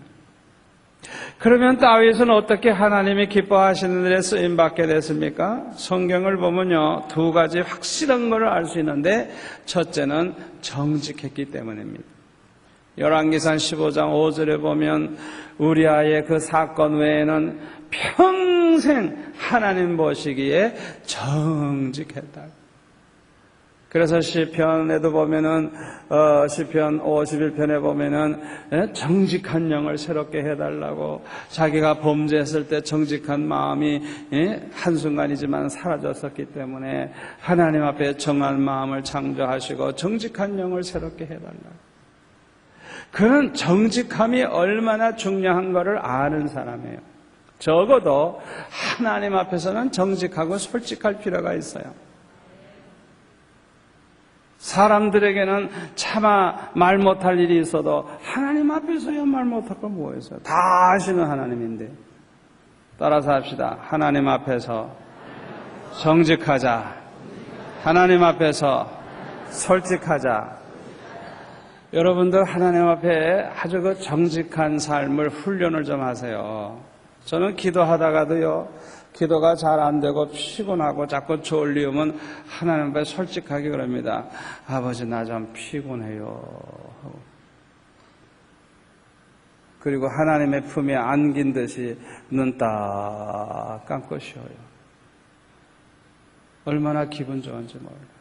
그러면 다윗은 어떻게 하나님이 기뻐하시는 일에 쓰임받게 됐습니까? 성경을 보면요, 두 가지 확실한 것을 알 수 있는데 첫째는 정직했기 때문입니다. 열왕기상 15장 5절에 보면 우리아의 그 사건 외에는 평생 하나님 보시기에 정직했다. 그래서 시편에도 보면은 시편 51편에 보면은 정직한 영을 새롭게 해달라고 자기가 범죄했을 때 정직한 마음이 한순간이지만 사라졌었기 때문에 하나님 앞에 정한 마음을 창조하시고 정직한 영을 새롭게 해달라고. 그런 정직함이 얼마나 중요한 것을 아는 사람이에요. 적어도 하나님 앞에서는 정직하고 솔직할 필요가 있어요. 사람들에게는 차마 말 못할 일이 있어도 하나님 앞에서야 말 못할 건 뭐였어요? 다 아시는 하나님인데. 따라서 합시다. 하나님 앞에서 정직하자. 하나님 앞에서 솔직하자. 여러분들 하나님 앞에 아주 그 정직한 삶을 훈련을 좀 하세요. 저는 기도하다가도요, 기도가 잘 안 되고 피곤하고 자꾸 졸리우면 하나님 앞에 솔직하게 그럽니다. 아버지, 나 좀 피곤해요. 그리고 하나님의 품에 안긴 듯이 눈 딱 감고 쉬어요. 얼마나 기분 좋은지 몰라요.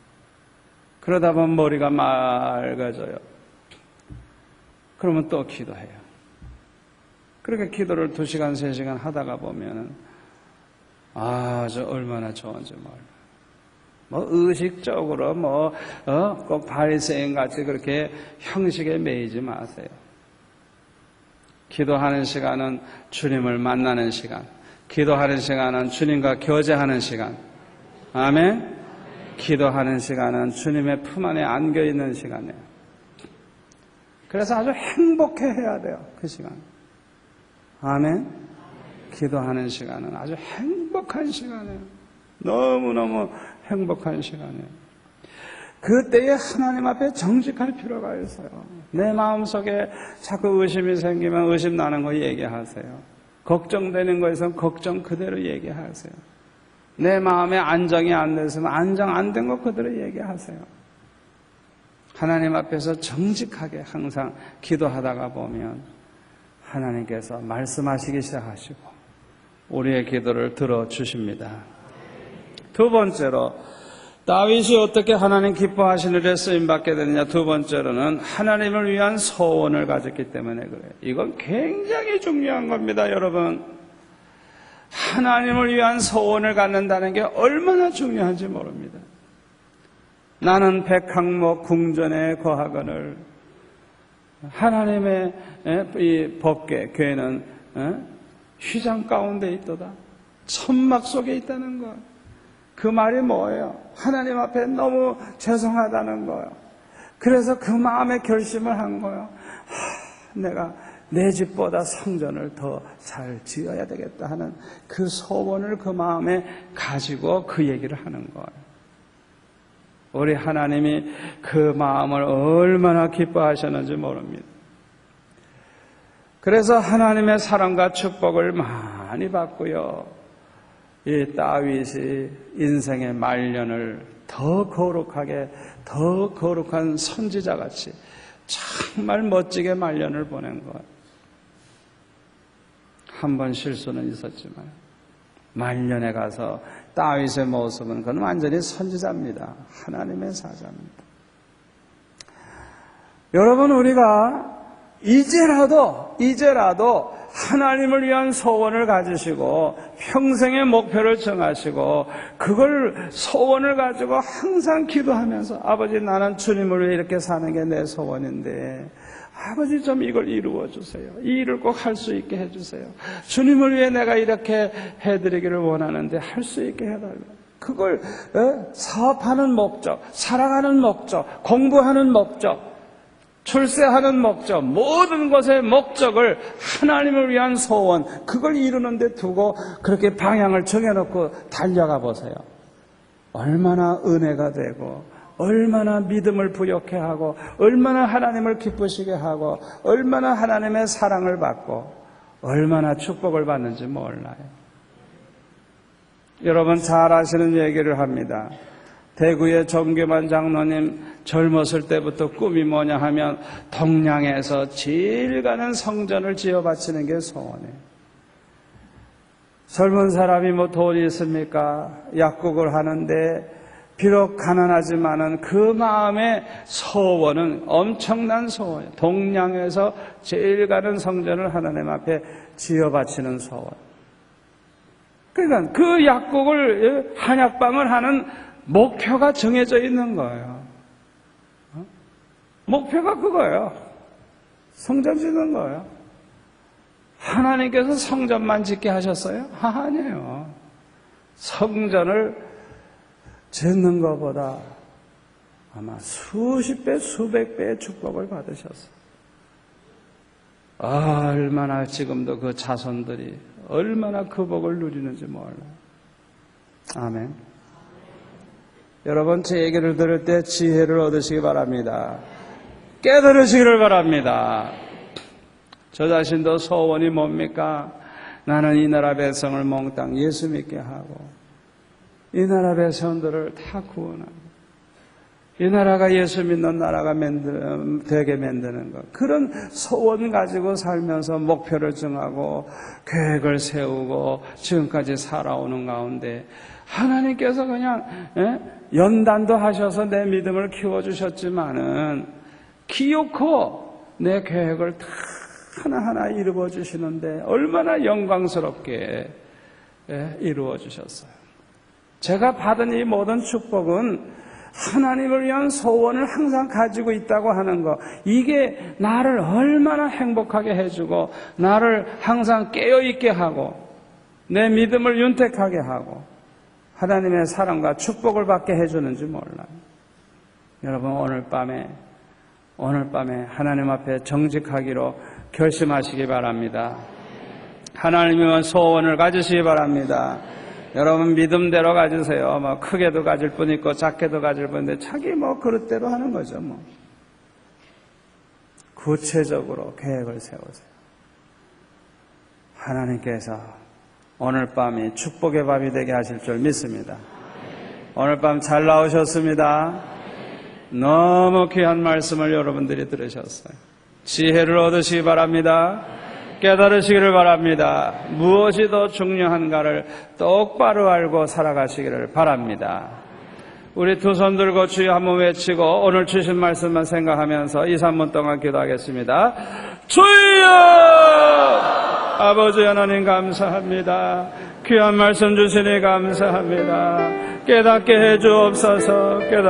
그러다 보면 머리가 맑아져요. 그러면 또 기도해요. 그렇게 기도를 2시간, 3시간 하다가 보면은 저 얼마나 좋은지 몰라요. 의식적으로 꼭 바리새인 같이 그렇게 형식에 매이지 마세요. 기도하는 시간은 주님을 만나는 시간. 기도하는 시간은 주님과 교제하는 시간. 아멘? 기도하는 시간은 주님의 품 안에 안겨있는 시간이에요. 그래서 아주 행복해해야 돼요. 그 시간. 아멘? 기도하는 시간은 아주 행복한 시간이에요. 너무너무 행복한 시간이에요. 그때에 하나님 앞에 정직할 필요가 있어요. 내 마음속에 자꾸 의심이 생기면 의심 나는 거 얘기하세요. 걱정되는 거에선 걱정 그대로 얘기하세요. 내 마음에 안정이 안 됐으면 안정 안 된 거 그대로 얘기하세요. 하나님 앞에서 정직하게 항상 기도하다가 보면 하나님께서 말씀하시기 시작하시고 우리의 기도를 들어주십니다. 두 번째로 다윗이 어떻게 하나님 기뻐하시는 일에 쓰임받게 되느냐. 두 번째로는 하나님을 위한 소원을 가졌기 때문에 그래요. 이건 굉장히 중요한 겁니다, 여러분. 하나님을 위한 소원을 갖는다는 게 얼마나 중요한지 모릅니다. 나는 백항목 궁전에 거하거늘. 하나님의 이 법궤, 궤는 휘장 가운데 있도다. 천막 속에 있다는 것. 그 말이 뭐예요? 하나님 앞에 너무 죄송하다는 거예요. 그래서 그 마음에 결심을 한 거예요. 내가 내 집보다 성전을 더 잘 지어야 되겠다 하는 그 소원을 그 마음에 가지고 그 얘기를 하는 거예요. 우리 하나님이 그 마음을 얼마나 기뻐하셨는지 모릅니다. 그래서 하나님의 사랑과 축복을 많이 받고요. 이 다윗이 인생의 말년을 더 거룩하게, 더 거룩한 선지자같이 정말 멋지게 말년을 보낸 것. 한 번 실수는 있었지만 말년에 가서 다윗의 모습은 그건 완전히 선지자입니다. 하나님의 사자입니다. 여러분, 우리가 이제라도 하나님을 위한 소원을 가지시고 평생의 목표를 정하시고 그걸 소원을 가지고 항상 기도하면서 아버지, 나는 주님을 위해 이렇게 사는 게 내 소원인데 아버지, 좀 이걸 이루어 주세요. 이 일을 꼭 할 수 있게 해주세요. 주님을 위해 내가 이렇게 해드리기를 원하는데 할 수 있게 해달라고. 그걸 사업하는 목적, 살아가는 목적, 공부하는 목적, 출세하는 목적, 모든 것의 목적을 하나님을 위한 소원, 그걸 이루는 데 두고 그렇게 방향을 정해놓고 달려가 보세요. 얼마나 은혜가 되고 얼마나 믿음을 부여케 하고 얼마나 하나님을 기쁘시게 하고 얼마나 하나님의 사랑을 받고 얼마나 축복을 받는지 몰라요. 여러분 잘 아시는 얘기를 합니다. 대구의 정규만 장로님 젊었을 때부터 꿈이 뭐냐 하면 동양에서 제일 가는 성전을 지어 바치는 게 소원이에요. 젊은 사람이 뭐 돈이 있습니까? 약국을 하는데 비록 가난하지만은 그 마음의 소원은 엄청난 소원이에요. 동양에서 제일 가는 성전을 하나님 앞에 지어 바치는 소원. 그러니까 그 약국을, 한약방을 하는 목표가 정해져 있는 거예요. 목표가 그거예요. 성전 짓는 거예요. 하나님께서 성전만 짓게 하셨어요? 아니에요. 성전을 짓는 것보다 아마 수십 배, 수백 배의 축복을 받으셨어요. 얼마나 지금도 그 자손들이 얼마나 그 복을 누리는지 몰라요. 아멘. 여러분, 제 얘기를 들을 때 지혜를 얻으시기 바랍니다. 깨달으시기를 바랍니다. 저 자신도 소원이 뭡니까? 나는 이 나라 백성을 몽땅 예수 믿게 하고 이 나라 백성들을 다 구원하고 이 나라가 예수 믿는 나라가 되게 만드는 것, 그런 소원 가지고 살면서 목표를 정하고 계획을 세우고 지금까지 살아오는 가운데 하나님께서 그냥 연단도 하셔서 내 믿음을 키워주셨지만은 기어코 내 계획을 다 하나하나 이루어 주시는데 얼마나 영광스럽게 이루어 주셨어요. 제가 받은 이 모든 축복은 하나님을 위한 소원을 항상 가지고 있다고 하는 것, 이게 나를 얼마나 행복하게 해주고 나를 항상 깨어있게 하고 내 믿음을 윤택하게 하고 하나님의 사랑과 축복을 받게 해주는지 몰라요. 여러분, 오늘 밤에 하나님 앞에 정직하기로 결심하시기 바랍니다. 하나님의 소원을 가지시기 바랍니다. 여러분, 믿음대로 가지세요. 뭐 크게도 가질 분 있고 작게도 가질 분 있는데 자기 그릇대로 하는 거죠. 구체적으로 계획을 세우세요. 하나님께서 오늘 밤이 축복의 밤이 되게 하실 줄 믿습니다. 오늘 밤 잘 나오셨습니다. 너무 귀한 말씀을 여러분들이 들으셨어요. 지혜를 얻으시기 바랍니다. 깨달으시기를 바랍니다. 무엇이 더 중요한가를 똑바로 알고 살아가시기를 바랍니다. 우리 두 손 들고 주여 한번 외치고 오늘 주신 말씀만 생각하면서 2, 3분 동안 기도하겠습니다. 주여! 아버지 하나님 감사합니다. 귀한 말씀 주시니 감사합니다. 깨닫게 해주옵소서.